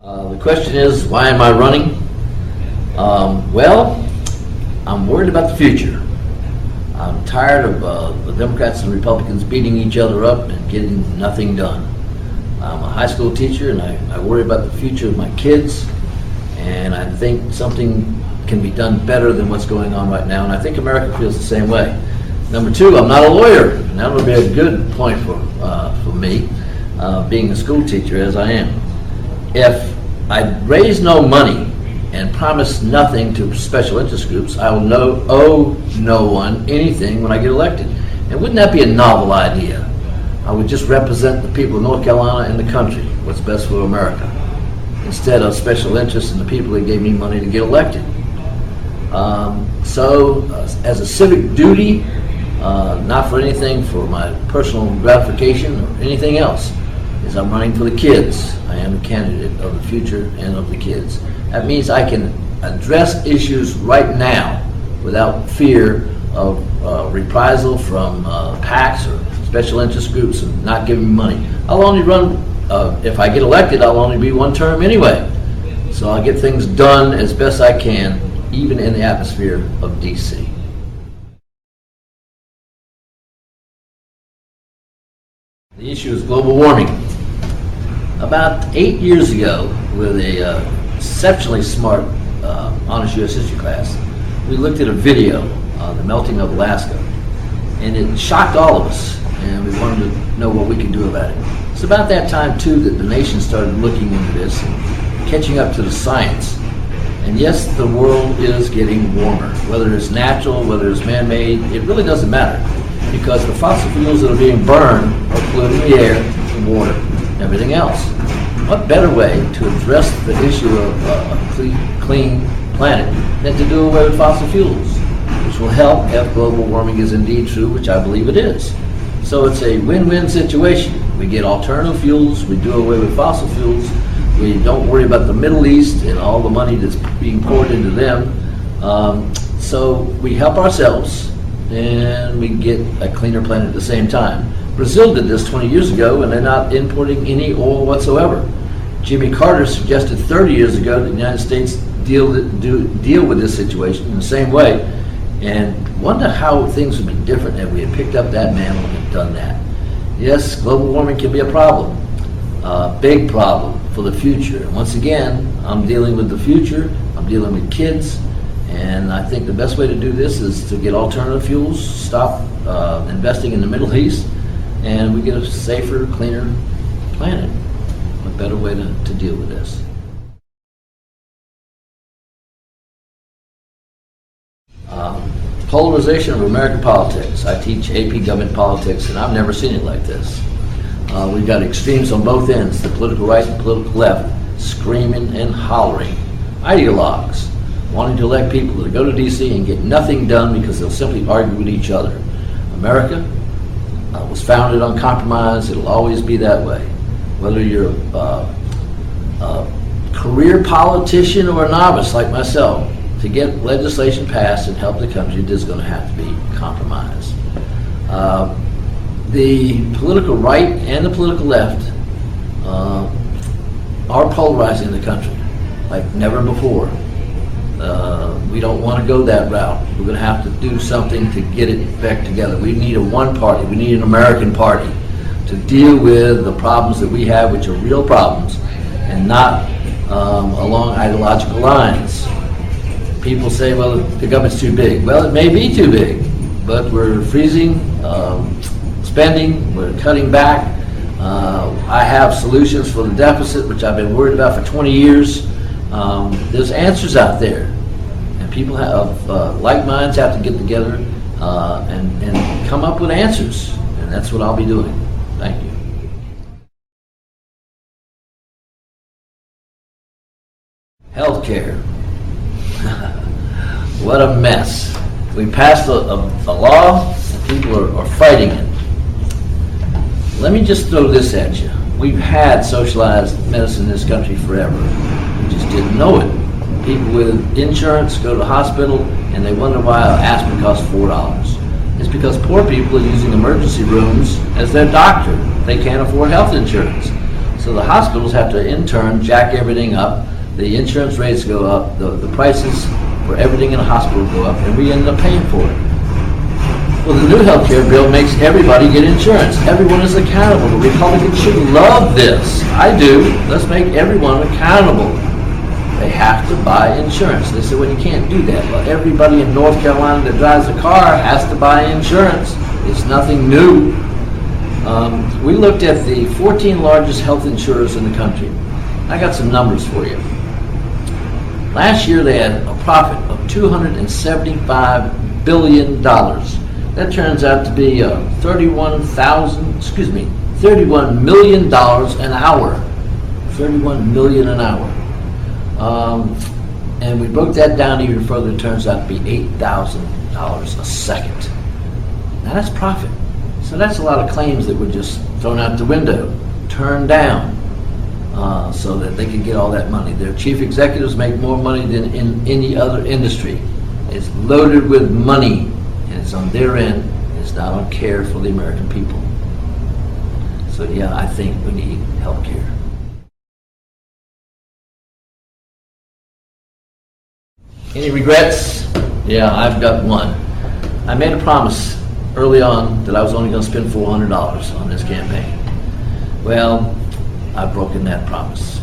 The question is, why am I running? Well, I'm worried about the future. I'm tired of the Democrats and Republicans beating each other up and getting nothing done. I'm a high school teacher, and I worry about the future of my kids, and I think something can be done better than what's going on right now, and I think America feels the same way. Number two, I'm not a lawyer, and that would be a good point for me, being a school teacher as I am. If I raise no money and promise nothing to special interest groups, I will owe no one anything when I get elected. And wouldn't that be a novel idea? I would just represent the people of North Carolina and the country, what's best for America, instead of special interests and the people that gave me money to get elected. As a civic duty, not for anything for my personal gratification or anything else, is I'm running for the kids. I am a candidate of the future and of the kids. That means I can address issues right now without fear of reprisal from PACs or special interest groups and not giving me money. I'll only run, if I get elected, I'll only be one term anyway. So I'll get things done as best I can, even in the atmosphere of DC. The issue is global warming. About 8 years ago, with a exceptionally smart honors U.S. history class, we looked at a video on the melting of Alaska, and it shocked all of us, and we wanted to know what we could do about it. It's about that time, too, that the nation started looking into this and catching up to the science. And yes, the world is getting warmer. Whether it's natural, whether it's man-made, it really doesn't matter, because the fossil fuels that are being burned are polluting the air, the water, and everything else. What better way to address the issue of a clean planet than to do away with fossil fuels, which will help if global warming is indeed true, which I believe it is. So it's a win-win situation. We get alternative fuels, we do away with fossil fuels, we don't worry about the Middle East and all the money that's being poured into them. So we help ourselves and we get a cleaner planet at the same time. Brazil did this 20 years ago, and they're not importing any oil whatsoever. Jimmy Carter suggested 30 years ago that the United States deal with this situation in the same way, and wonder how things would be different if we had picked up that mantle and done that. Yes, global warming can be a problem, a big problem for the future. And once again, I'm dealing with the future, I'm dealing with kids, and I think the best way to do this is to get alternative fuels, stop investing in the Middle East, and we get a safer, cleaner planet. What better way to deal with this? Polarization of American politics. I teach AP government politics, and I've never seen it like this. We've got extremes on both ends, the political right and political left, screaming and hollering. Ideologues wanting to elect people to go to DC and get nothing done because they'll simply argue with each other. America was founded on compromise. It'll always be that way. Whether you're a career politician or a novice like myself, to get legislation passed and help the country, there's going to have to be compromise. The political right and the political left are polarizing the country like never before. We don't want to go that route. We're going to have to do something to get it back together. We need a one party. We need an American party to deal with the problems that we have, which are real problems, and not along ideological lines. People say, well, the government's too big. Well, it may be too big, but we're freezing spending, we're cutting back. I have solutions for the deficit, which I've been worried about for 20 years. There's answers out there, and people have like minds have to get together and come up with answers, and that's what I'll be doing. Thank you. Healthcare. What a mess. We passed a law, and people are fighting it. Let me just throw this at you. We've had socialized medicine in this country forever. We just didn't know it. People with insurance go to the hospital and they wonder why aspirin costs $4. It's because poor people are using emergency rooms as their doctor. They can't afford health insurance. So the hospitals have to in turn jack everything up. The insurance rates go up. The prices for everything in the hospital go up, and we end up paying for it. Well, the new health care bill makes everybody get insurance. Everyone is accountable. The Republicans should love this. I do. Let's make everyone accountable. They have to buy insurance. They say, well, you can't do that. Well, everybody in North Carolina that drives a car has to buy insurance. It's nothing new. We looked at the 14 largest health insurers in the country. I got some numbers for you. Last year they had a profit of $275 billion. That turns out to be $31 million an hour. $31 million an hour. And we broke that down even further. It turns out to be $8,000 a second. Now that's profit. So that's a lot of claims that were just thrown out the window, turned down, so that they could get all that money. Their chief executives make more money than in any other industry. It's loaded with money, and it's on their end. It's not on care for the American people. So yeah, I think we need health care. Any regrets? Yeah, I've got one. I made a promise early on that I was only going to spend $400 on this campaign. Well, I've broken that promise.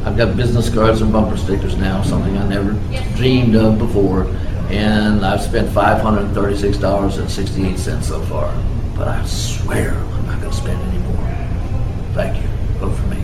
I've got business cards and bumper stickers now, something I never dreamed of before, and I've spent $536.68 so far. But I swear I'm not going to spend any more. Thank you. Vote for me.